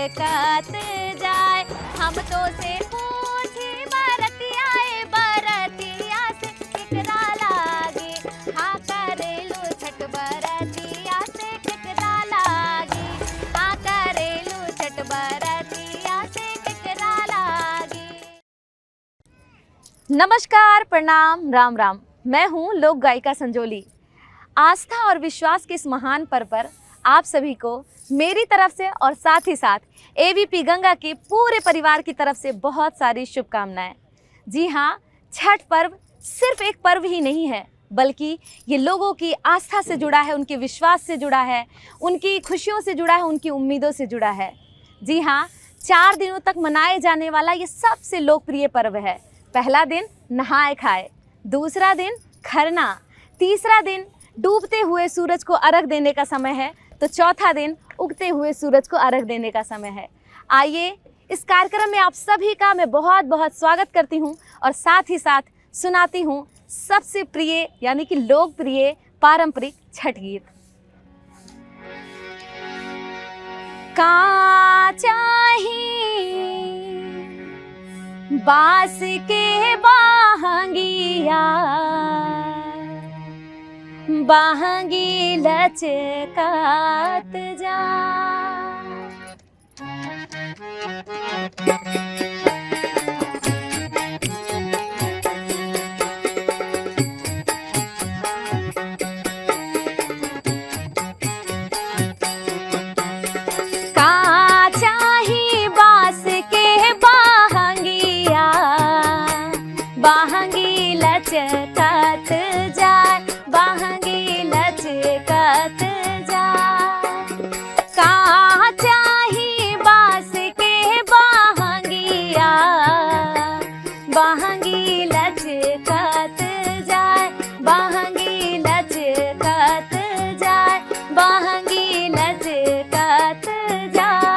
लचकत जाए। हम तो से पूछी बरतिया बरतिया से केकरा लागी, हाँ करेलू छठ बरतिया से केकरा लागी, हाँ करेलू छठ बरतिया से केकरा लागी। नमस्कार, प्रणाम, राम राम। मैं हूँ लोक गायिका संजोली। आस्था और विश्वास के इस महान पर्व पर आप सभी को मेरी तरफ से और साथ ही साथ एवीपी गंगा के पूरे परिवार की तरफ से बहुत सारी शुभकामनाएं। जी हाँ, छठ पर्व सिर्फ एक पर्व ही नहीं है, बल्कि ये लोगों की आस्था से जुड़ा है, उनके विश्वास से जुड़ा है, उनकी खुशियों से जुड़ा है, उनकी उम्मीदों से जुड़ा है। जी हाँ, 4 दिनों तक मनाए जाने वाला ये सबसे लोकप्रिय पर्व है। पहला दिन नहाए खाए, दूसरा दिन खरना, तीसरा दिन डूबते हुए सूरज को अर्घ देने का समय है, तो चौथा दिन उगते हुए सूरज को अर्घ देने का समय है। आइए इस कार्यक्रम में आप सभी का मैं बहुत बहुत स्वागत करती हूं और साथ ही साथ सुनाती हूं सबसे प्रिय यानी कि लोकप्रिय पारंपरिक छठ गीत। का चाही बास के बाहंगिया, बाहंगी लचकात जा। का चाही बास के बाहंगिया, बाहंगी लचकात जाए, बाहंगी लचकात जाए। का चाही बास के बाहंगिया, बाहंगी लचकात जाए, बाहंगी लचकात जाए, बाहंगी लचकात जाए।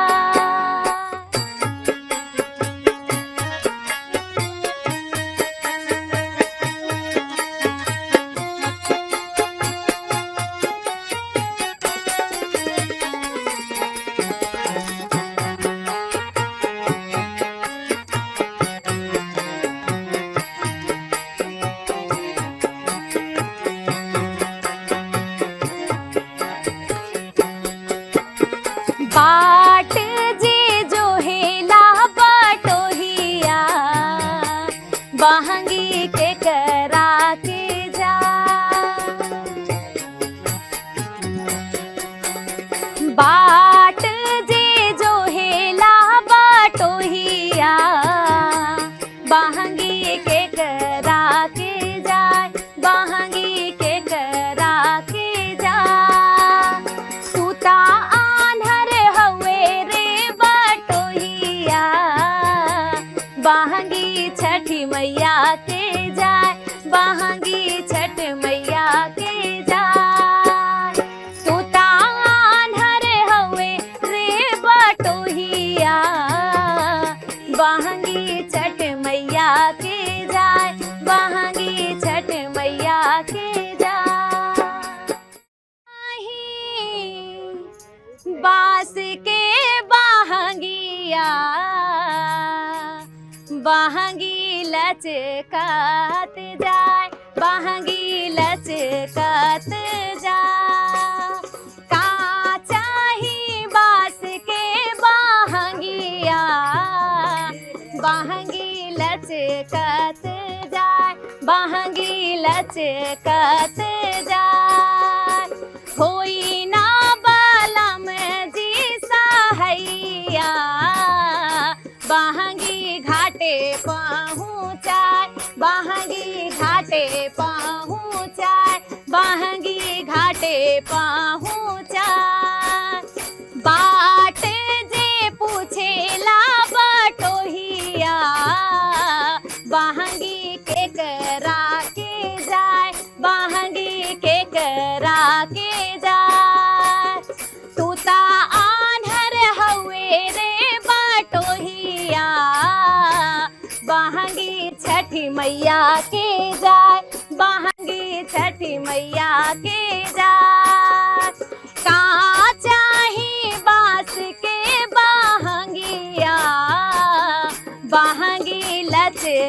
बाट जे जो हेला बटोहिया, बाहंगी के करा के जा। बाट जे जो हेला बटोहिया, बाहंगी के करा के जाए, बाहंगी के करा के जा। सूता बाहंगी छठी मैया के जाए, बाहंगी छठ मैया के जाए। सूता आन्हर हवे रे बटोहिया, बाहंगी छठ मैया के जाए, बाहंगी छठ मैया के जाए। बास के बाहंगिया, बाहंगी लचकात जाए, बाहंगी लचकात जाए। का चाही बास के बाहंगिया, बाहंगी लचकात जाए, बाहंगी लचकात जाए। होई ना बलम जी सहैया, बाहंगी घाटे पहुँचाए, बाहंगी घाटे पहुँचाए, बाहंगी घाटे पहुँचाए। बाट जे पूछेला बटोहिया, बाहंगी के करा के जाए, बाहंगी के करा के जाए। तूता आन्हर हवे रे बटोहिया, बाहंगी छठी मैया के जाए, बाहंगी छठी मैया के जाए। का चाही बास के बाहंगी,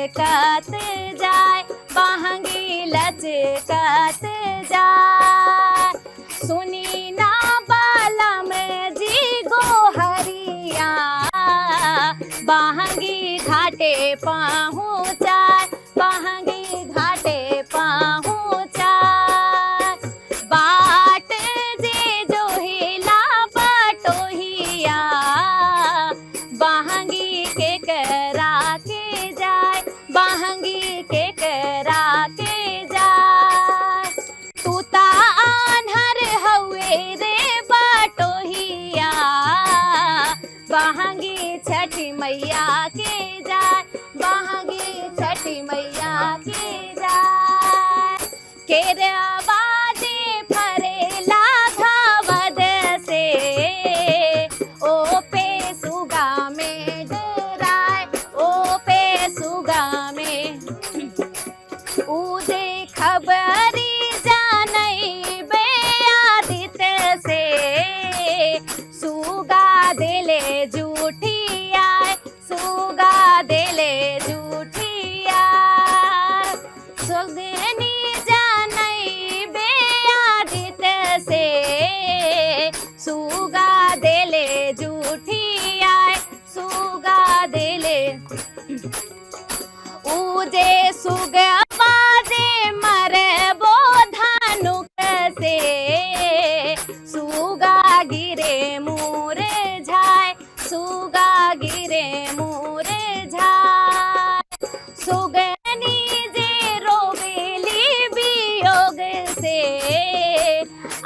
लचकत जाए, बहंगी लचकत जाए। सुनी ना बालम जी गोहरिया, बहंगी घाटे पहुँचाए, बहंगी घाटे पहुँचाए। बाट जे जो हिला बटोहिया, बहंगी के करा के जाए, बहंगी के करा के जाए। तू ता आन्हर हउए रे बटोहिया, बहंगी छठी मैया के जाए, बहंगी छठी मैया के जाए। केरवा दे फरेला घावद से, ओ पे सुगा में डराए, ओ पे सुगा में। ऊ दे खबरी जानई बे आदित्य से, सुगा देले जूठी आए, सुगा देले जूठी आए। सुगनी जानई बे आदित्य से, सुगा देले जूठी आए, सुगा देले। ऊजे सुगवा दे मरबो धानुक से, सुगा गिरे मुरझाए, सुगा गिरे मुरझाए। सुगनी जे रोवेली वियोग से,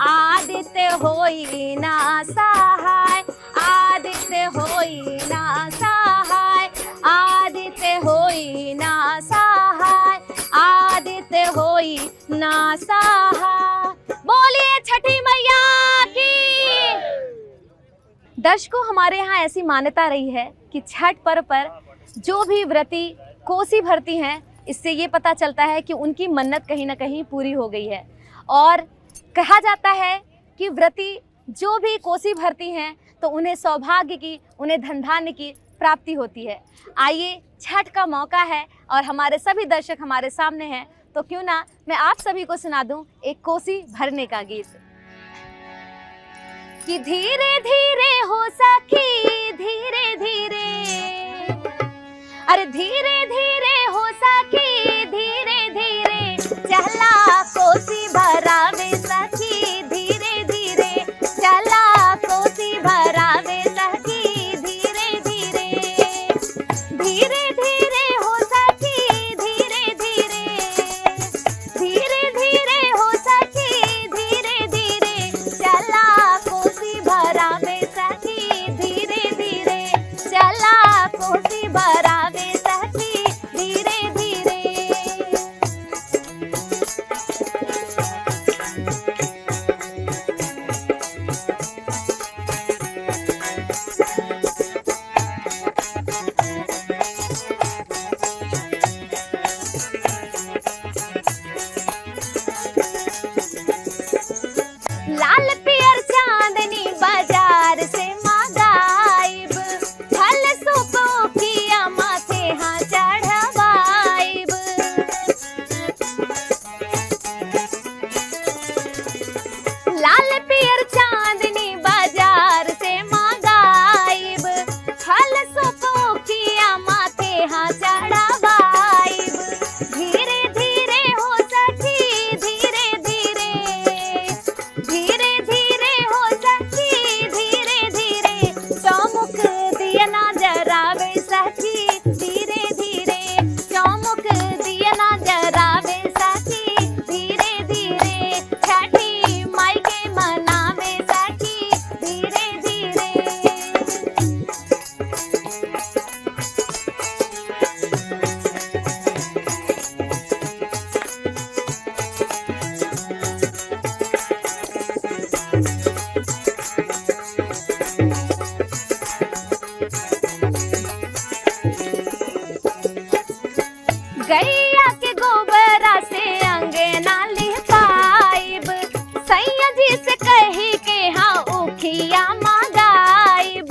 आदित्य होई ना सहाय, आदित्य होई ना सहाय, आदित्य होई ना सहाय, आदित्य होई ना सहाय। बोलिए छठी मैया की। दर्शकों, हमारे यहाँ ऐसी मान्यता रही है कि छठ पर्व पर जो भी व्रती कोसी भरती हैं, इससे ये पता चलता है कि उनकी मन्नत कहीं ना कहीं पूरी हो गई है। और कहा जाता है कि व्रती जो भी कोसी भरती हैं तो उन्हें सौभाग्य की, उन्हें धन धान्य की प्राप्ति होती है। आइए, छठ का मौका है और हमारे सभी दर्शक हमारे सामने हैं, तो क्यों ना मैं आप सभी को सुना दूं एक कोसी भरने का गीत। कि धीरे धीरे हो सखी, धीरे धीरे, अरे धीरे धीरे हो सखी, धीरे धीरे, चला कोसी भरावे सखी, धीरे धीरे, चला कोसी भरावे सखी, धीरे धीरे, धीरे धीरे हो सखी, धीरे धीरे, धीरे धीरे हो सखी, धीरे धीरे, चला कोसी भरावे सखी, धीरे धीरे, चला कोसी भरावे सखी, धीरे धीरे। लाल पियर चांदनी बाजार से मंगाइब, फल सुपोखिया माथे हाँ चढ़वाइब। लाल पियर चांदनी बाजार से मंगाइब, फल सुपोखिया माथे हाँ चढ़वाइब। धीरे धीरे हो सखी, धीरे धीरे, धीरे धीरे हो सखी, धीरे धीरे, चौमुख दिया ना जरावे सखी, धीरे धीरे, चौमुख दिया ना जरावे सखी, धीरे धीरे, छठी माई के मनावे सखी, धीरे धीरे। गैया के गोबरा से अंगना लिपाइब, सैया जी से कही के हाँ उखिया मंगाइब।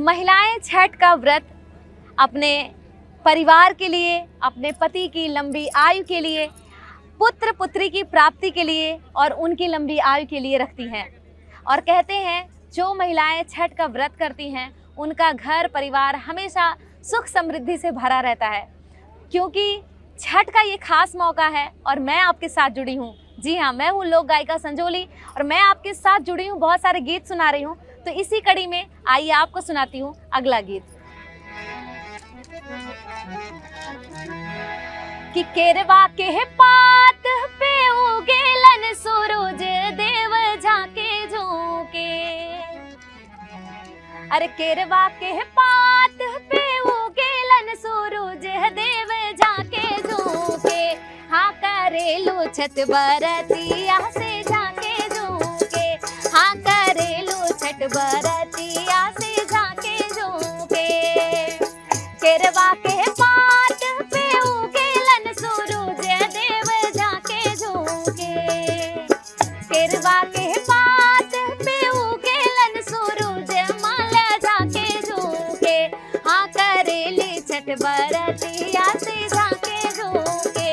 महिलाएं छठ का व्रत अपने परिवार के लिए, अपने पति की लंबी आयु के लिए, पुत्र पुत्री की प्राप्ति के लिए और उनकी लंबी आयु के लिए रखती हैं। और कहते हैं जो महिलाएं छठ का व्रत करती हैं उनका घर परिवार हमेशा सुख समृद्धि से भरा रहता है, क्योंकि छठ का ये खास मौका है। और मैं आपके साथ जुड़ी हूँ, जी हाँ, मैं हूँ लोक गायिका संजोली और मैं आपके साथ जुड़ी हूँ, बहुत सारे गीत सुना रही हूँ। तो इसी कड़ी में आइए आपको सुनाती हूँ अगला गीत कि केरवा के पात पे उगेलन सूरज देव झाके झोंके। अरे केरवा के पात पे उगेलन सूरज देव झाके झोंके। हाँ करेलू छठ बरतिया से झाके झोंके। हाँ करेलू छठ बरतिया से झाके झोंके। केरवा के पात पे उगेलन सूरज देव झाके झोंके। केरवा के पात पे उगेलन सूरज माला झाके झोंके। हाँ करेली छठ बरतिया से झाके झोंके।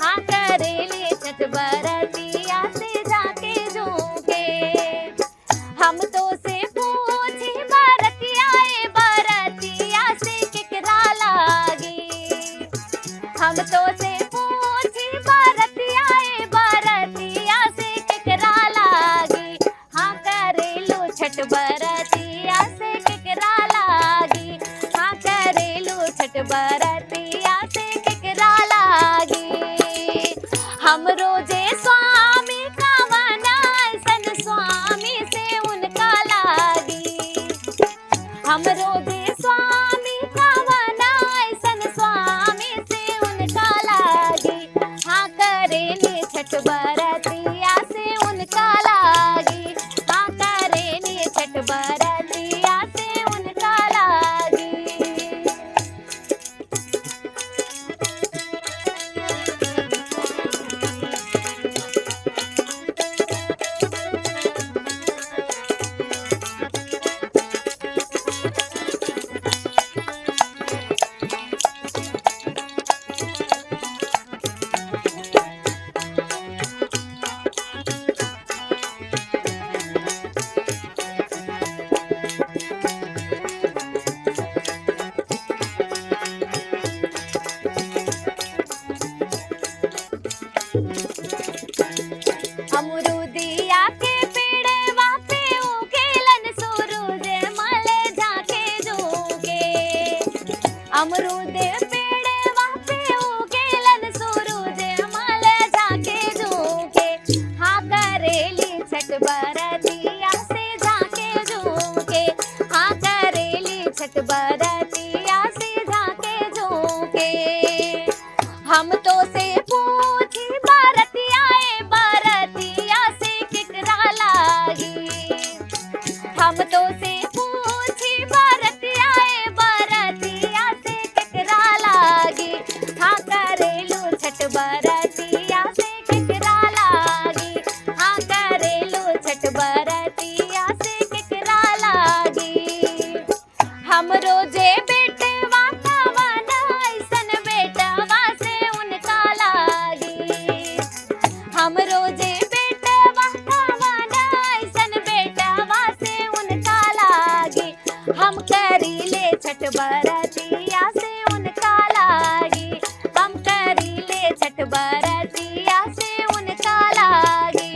हाँ करेली छठ बरतिया से झाके झोंके। हम तो से पूछी बरतिया ए बरतिया से केकरा लागी। हम तो से पूछी बरतिया ए बरतिया से केकरा लागी। हाँ करेलू छठ बरतिया से केकरा लागी। हाँ करेलू छठ बरतिया से केकरा लागी। हम रोजे स्वामी का वनासन स्वामी से उनका लागी। हम रोजे स्वामी का वनासन स्वामी से उनका लागी। हाँ करेली छठ बरतिया से उनका लागी। हाँ करेली छठ बरतिया से उनका लागी। अमरूदिया के पेड़वा पे उगेलन सूरज माले झाके झोंके। अमरूद पेड़वा पे उगेलन सूरज माले झाके झोंके। हाँ करेली छठ बरतिया से झाके झोंके। हाँ करेली छठ बरतिया से झाके झोंके। हम तो से पूछी बरतिया ए बरतिया से केकरा लागी। हम तो से पूछी बरतिया ए बरतिया से केकरा लागी। हाँ करेलू छठ बरतिया से केकरा लागी। हाँ करेलू छठ बरतिया से केकरा लागी। हम रोजे बेटवा का वनासन बेटवा से उनका लागी। हम रोजे बेटवा का वनासन बेटवा से उनका लागी। हम करीले छठ बरतिया से उनका लागी। हम करीले छठ बरतिया से उनका लागी।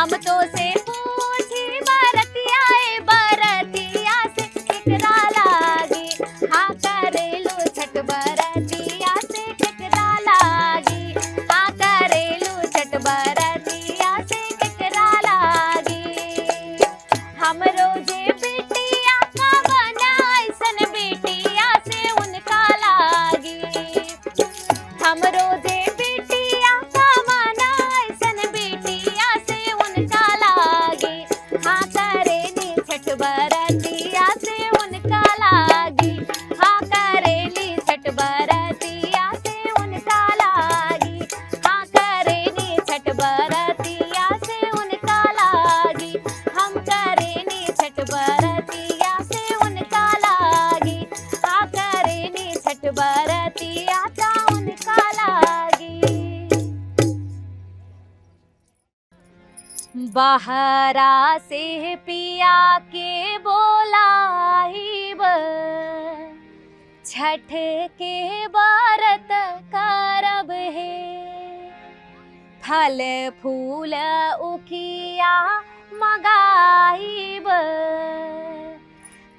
हम तो से पूछी बरतिया ए बरतिया से केकरा लागी, हाँ करेलू छठ बरतिया से केकरा लागी, हाँ करेलू छठ बरतिया से केकरा लागी। हमरो जे बिटिया का बना ऐसन बिटिया से उनका लागी, हमरो जे बिटिया का बना ऐसन बिटिया से उनका लागी, हाँ करेली छठ बरतिया से उनका लागी, हाँ करेली छठ बरतिया से उनका लागी, हाँ करेली छठ बरतिया से उनका लागी, हम करेली छठ बरतिया से उनका लागी, हाँ करेली छठ बरतिया ता उनका लागी। बाहरा से पिया के बोलाइब, छठ के व्रत करब है, फल फूल उखिया मगाइब,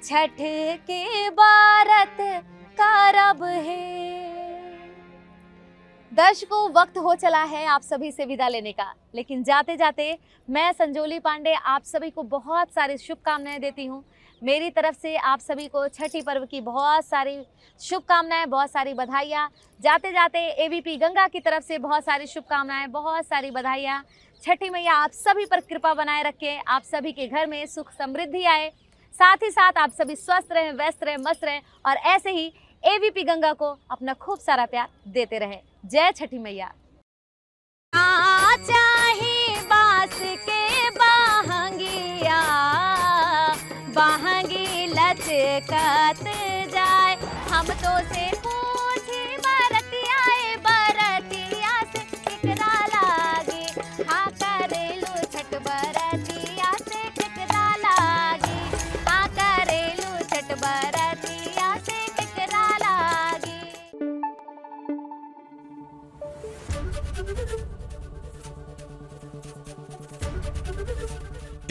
छठ के व्रत करब है। दर्शकों, वक्त हो चला है आप सभी से विदा लेने का, लेकिन जाते जाते मैं संजोली पांडे आप सभी को बहुत सारी शुभकामनाएं देती हूँ। मेरी तरफ से आप सभी को छठी पर्व की बहुत सारी शुभकामनाएं, बहुत सारी बधाइयाँ। जाते जाते एबीपी गंगा की तरफ से बहुत सारी शुभकामनाएं, बहुत सारी बधाइयाँ। छठी मैया आप सभी पर कृपा बनाए रखे, आप सभी के घर में सुख समृद्धि आए, साथ ही साथ आप सभी स्वस्थ रहें, व्यस्त रहें, मस्त रहें और ऐसे ही एबीपी गंगा को अपना खूब सारा प्यार देते रहें। जय छठी मैया। चाहे बास के बाहंगिया, बाहंगी लचकत जाए, हम तो से पूछी बरतिया ए बरतिया से केकरा लागी, हाँ करेलू छठ बरतिया से केकरा लागी, हाँ करेलू छठ बरतिया से केकरा लागी।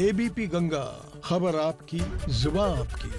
एबीपी गंगा, खबर आपकी, जुबान आपकी।